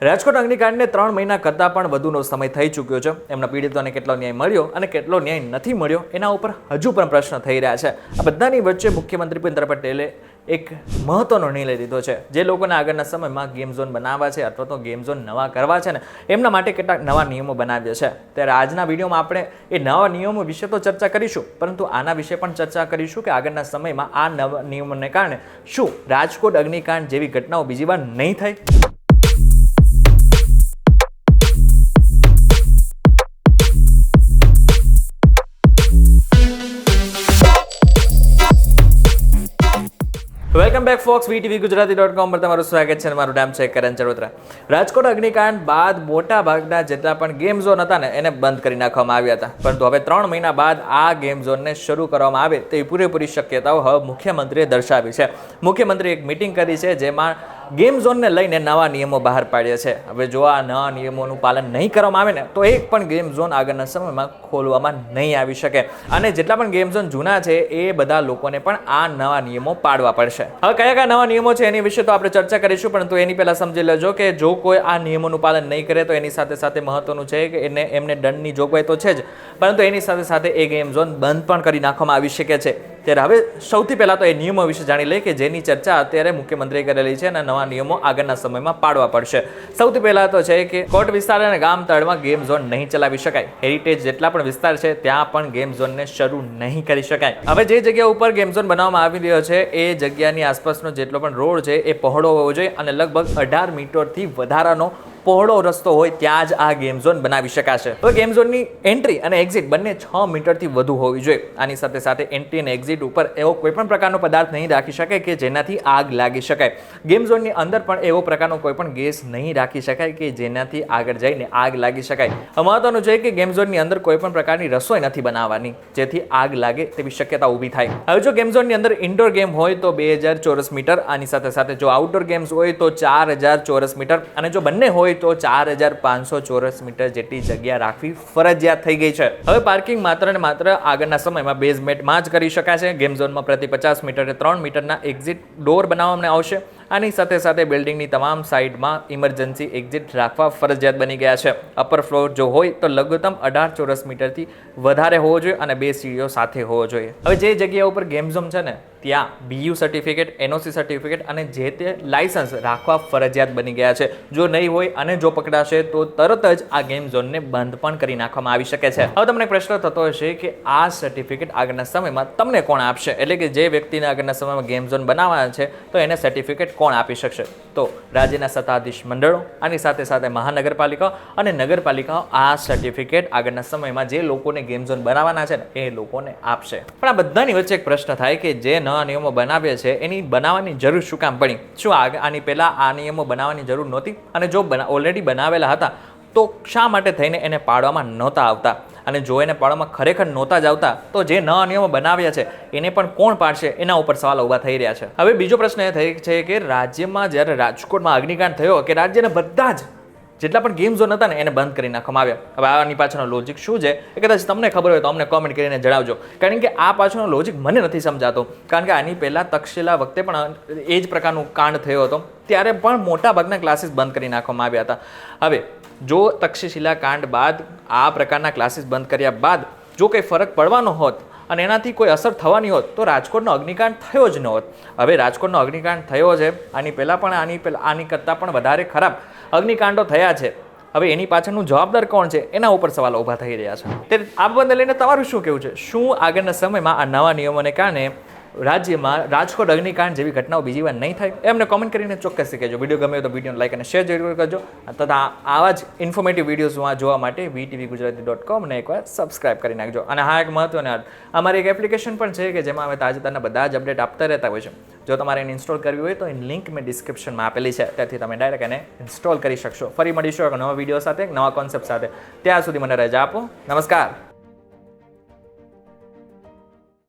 રાજકોટ અગ્નિકાંડને 3 મહિના કરતાં પણ વધુનો સમય થઈ ચૂક્યો છે. એમના પીડિતોને કેટલો ન્યાય મળ્યો અને કેટલો ન્યાય નથી મળ્યો એના ઉપર હજુ પણ પ્રશ્ન થઈ રહ્યા છે. આ બધાની વચ્ચે મુખ્યમંત્રી ભૂપેન્દ્ર પટેલે એક મહત્વનો નિર્ણય લીધો છે. જે લોકોને આગળના સમયમાં ગેમ ઝોન બનાવવા છે અથવા તો ગેમ ઝોન નવા કરવા છે ને એમના માટે કેટલાક નવા નિયમો બનાવ્યા છે. ત્યારે આજના વિડીયોમાં આપણે એ નવા નિયમો વિશે તો ચર્ચા કરીશું, પરંતુ આના વિશે પણ ચર્ચા કરીશું કે આગળના સમયમાં આ નવા નિયમોને કારણે શું રાજકોટ અગ્નિકાંડ જેવી ઘટનાઓ બીજી વાર નહીં થાય. વેલકમ બેક ફોક્સ VTV ગુજરાતી.com પર તમારું સ્વાગત છે અને મારું નામ છે કરણ ચરોતરા. રાજકોટ અગ્નિકાંડ બાદ મોટા ભાગના જેટલા પણ ગેમ ઝોન હતા ને એને બંધ કરી નાખવામાં આવ્યા હતા, પરંતુ હવે 3 મહિના બાદ આ ગેમ ઝોનને શરૂ કરવામાં આવે તેવી પૂરેપૂરી શક્યતાઓ હવે મુખ્યમંત્રીએ દર્શાવી છે. મુખ્યમંત્રીએ એક મિટિંગ કરી છે જેમાં ગેમ ઝોનને લઈને નવા નિયમો બહાર પાડ્યા છે. હવે જો આ નવા નિયમોનું પાલન નહીં કરવામાં આવે ને તો એક પણ ગેમ ઝોન આગળના સમયમાં ખોલવામાં નહીં આવી શકે, અને જેટલા પણ ગેમ ઝોન જૂના છે એ બધા લોકોને પણ આ નવા નિયમો પાડવા પડશે. હવે કયા કયા નવા નિયમો છે એની વિશે તો આપણે ચર્ચા કરીશું, પરંતુ એની પહેલા સમજી લેજો કે જો કોઈ આ નિયમોનું પાલન નહીં કરે તો એની સાથે સાથે મહત્વનું છે કે એમને દંડની જોગવાઈ તો છે જ, પરંતુ એની સાથે સાથે એ ગેમ ઝોન બંધ પણ કરી નાખવામાં આવી શકે છે. ત્યારે હવે સૌથી પહેલાં તો એ નિયમો વિશે જાણી લઈએ કે જેની ચર્ચા અત્યારે મુખ્યમંત્રીએ કરેલી છે અને નવા નિયમો આગળના સમયમાં પાડવા પડશે. સૌથી પહેલાં તો છે કે કોટ વિસ્તાર અને ગામ તળમાં ગેમ ઝોન નહીં ચલાવી શકાય. હેરિટેજ જેટલા પણ વિસ્તાર છે ત્યાં પણ ગેમ ઝોનને શરૂ નહીં કરી શકાય. હવે જે જગ્યા ઉપર ગેમ ઝોન બનાવવામાં આવી રહ્યો છે એ જગ્યાની આસપાસનો જેટલો પણ રોડ છે એ પહોળો હોવો જોઈએ અને લગભગ 18 મીટરથી વધારાનો પહોળો રસ્તો હોય ત્યાં જ આ ગેમ ઝોન બનાવી શકાશે. હવે ગેમ ઝોનની એન્ટ્રી અને એક્ઝિટ બંને 6 મીટરથી વધુ હોવી જોઈએ. આની સાથે સાથે એન્ટ્રી અને એક્ઝિટ ઉપર એવો કોઈ પણ પ્રકારનો પદાર્થ નહીં રાખી શકાય કે જેનાથી આગ લાગી શકાય. ગેમ ઝોનની અંદર પણ એવો પ્રકારનો કોઈ પણ ગેસ નહીં રાખી શકાય કે જેનાથી આગળ જઈને આગ લાગી શકાય. મહત્વનું છે કે ગેમ ઝોનની અંદર કોઈ પણ પ્રકારની રસોઈ નથી બનાવવાની જેથી આગ લાગે તેવી શક્યતા ઊભી થાય. હવે જો ગેમ ઝોનની અંદર ઇન્ડોર ગેમ હોય તો 2000 ચોરસ મીટર, આની સાથે સાથે જો આઉટડોર ગેમ્સ હોય તો 4000 ચોરસ મીટર, અને જો બંને હોય તો 4500 ચોરસ મીટર જેટલી જગ્યા રાખવી ફરજિયાત થઈ ગઈ છે. હવે પાર્કિંગ માત્ર ને માત્ર આગળના સમયમાં બેઝમેન્ટમાં જ કરી શકાશે. ગેમ ઝોનમાં પ્રતિ 50 મીટરે 3 મીટરના એક્ઝિટ ડોર બનાવવામાં આવશે. આની સાથે સાથે બિલ્ડિંગની તમામ સાઇડમાં ઇમરજન્સી એક્ઝિટ રાખવા ફરજિયાત બની ગયા છે. અપર ફ્લોર જો હોય તો લઘુત્તમ 18 ચોરસ મીટરથી વધારે હોવો જોઈએ અને 2 સીડીઓ સાથે હોવો જોઈએ. હવે જે જગ્યા ઉપર ગેમ ઝોન છે ને ત્યાં BU સર્ટિફિકેટ, NOC સર્ટિફિકેટ અને જે તે લાયસન્સ રાખવા ફરજિયાત બની ગયા છે. જો નહીં હોય અને જો પકડાશે તો તરત જ આ ગેમ ઝોનને બંધ પણ કરી નાખવામાં આવી શકે છે. હવે તમને પ્રશ્ન થતો હશે કે આ સર્ટિફિકેટ આગળના સમયમાં તમને કોણ આપશે, એટલે કે જે વ્યક્તિને આગળના સમયમાં ગેમ ઝોન બનાવવાના છે તો એને સર્ટિફિકેટ કોણ આપી શકશે? તો રાજ્યના સત્તાધીશ મંડળો, આની સાથે સાથે મહાનગરપાલિકાઓ અને નગરપાલિકાઓ આ સર્ટિફિકેટ આગળના સમયમાં જે લોકોને ગેમ ઝોન બનાવવાના છે ને એ લોકોને આપશે. પણ આ બધાની વચ્ચે એક પ્રશ્ન થાય કે જે નવા નિયમો બનાવ્યા છે એની બનાવવાની જરૂર શું કામ પડી? શું આની પહેલાં આ નિયમો બનાવવાની જરૂર નહોતી? અને જો ઓલરેડી બનાવેલા હતા તો શા માટે થઈને એને પાડવામાં નહોતા આવતા? અને જો એને પાડવામાં ખરેખર નહોતા જ આવતા તો જે નવા નિયમો બનાવ્યા છે એને પણ કોણ પાડશે? એના ઉપર સવાલ ઊભા થઈ રહ્યા છે. હવે બીજો પ્રશ્ન એ થાય છે કે રાજ્યમાં જ્યારે રાજકોટમાં અગ્નિકાંડ થયો કે રાજ્યના બધા જ જેટલા પણ ગેમ ઝોન હતા ને એને બંધ કરી નાખવામાં આવ્યા. હવે આની પાછળનો લોજિક શું છે એ કદાચ તમને ખબર હોય તો અમને કોમેન્ટ કરીને જણાવજો, કારણ કે આ પાછળનો લોજિક મને નથી સમજાતો. કારણ કે આની પહેલાં તક્ષશિલા વખતે પણ એ જ પ્રકારનું કાંડ થયો હતો, ત્યારે પણ મોટા ભાગના ક્લાસીસ બંધ કરી નાખવામાં આવ્યા હતા. હવે જો તક્ષશિલા કાંડ બાદ આ પ્રકારના ક્લાસીસ બંધ કર્યા બાદ જો કંઈ ફરક પડવાનો હોત અને એનાથી કોઈ અસર થવાની હોત તો રાજકોટનો અગ્નિકાંડ થયો જ ન હોત. હવે રાજકોટનો અગ્નિકાંડ થયો છે, આની પહેલાં પણ આની કરતાં પણ વધારે ખરાબ અગ્નિકાંડો થયા છે. હવે એની પાછળનું જવાબદાર કોણ છે એના ઉપર સવાલ ઊભા થઈ રહ્યા છે. ત્યારે આ બાબતને લઈને તમારું શું કહેવું છે? શું આગળના સમયમાં આ નવા નિયમોને કારણે રાજ્યમાં રાજકોટ અગ્નિકાંડ જેવી ઘટનાઓ બીજી વાર નહીં થાય? એમને કોમેન્ટ કરીને ચોક્કસથી કહેજો. વિડીયો ગમે તો વિડીયોને લાઈક અને શેર જરૂર કરજો, તથા આવા જ ઇન્ફોર્મેટિવ વિડીયોઝમાં જોવા માટે VTV ગુજરાતી.com ને એકવાર સબસ્ક્રાઇબ કરી નાખજો. અને હા, એક મહત્વની વાત, અમારી એક એપ્લિકેશન પણ છે કે જેમાં અમે તાજેતરના બધા જ અપડેટ આપતા રહેતા હોય છે. જો તમારે એને ઇન્સ્ટોલ કરવી હોય તો એની લિંક મેં ડિસ્ક્રિપ્શનમાં આપેલી છે, ત્યાંથી તમે ડાયરેક્ટ એને ઇન્સ્ટોલ કરી શકશો. ફરી મળીશું નવા વિડીયો સાથે, નવા કોન્સેપ્ટ સાથે. ત્યાં સુધી મને રજા આપો. નમસ્કાર.